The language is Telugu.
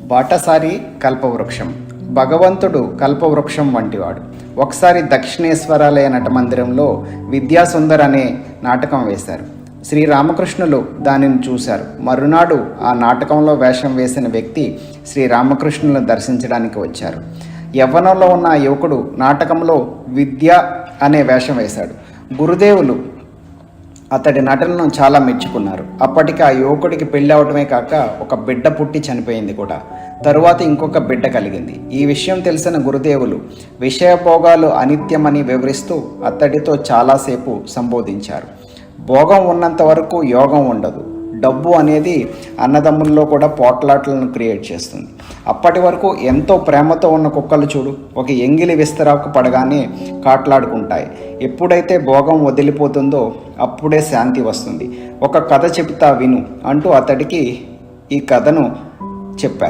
బాటసారి కల్పవృక్షం. భగవంతుడు కల్పవృక్షం వంటివాడు. ఒకసారి దక్షిణేశ్వరాలయ నటమందిరంలో విద్యాసుందర్ అనే నాటకం వేశారు. శ్రీరామకృష్ణులు దానిని చూశారు. మరునాడు ఆ నాటకంలో వేషం వేసిన వ్యక్తి శ్రీరామకృష్ణులను దర్శించడానికి వచ్చారు. యవ్వనంలో ఉన్న ఆ యువకుడు నాటకంలో విద్య అనే వేషం వేశాడు. గురుదేవులు అతడి నటనను చాలా మెచ్చుకున్నారు. అప్పటికి ఆ యువకుడికి పెళ్ళి అవటమే కాక ఒక బిడ్డ పుట్టి చనిపోయింది కూడా. తరువాత ఇంకొక బిడ్డ కలిగింది. ఈ విషయం తెలిసిన గురుదేవులు విషయభోగాలు అనిత్యమని వివరిస్తూ అతడితో చాలాసేపు సంబోధించారు. భోగం ఉన్నంత వరకు యోగం ఉండదు. డబ్బు అనేది అన్నదమ్ముల్లో కూడా పోట్లాట్లను క్రియేట్ చేస్తుంది. అప్పటి వరకు ఎంతో ప్రేమతో ఉన్న కుక్కలు చూడు, ఒక ఎంగిలి విస్తరాకు పడగానే కాట్లాడుకుంటాయి. ఎప్పుడైతే భోగం వదిలిపోతుందో అప్పుడే శాంతి వస్తుంది. ఒక కథ చెబుతా విను అంటూ అతడికి ఈ కథను చెప్పారు.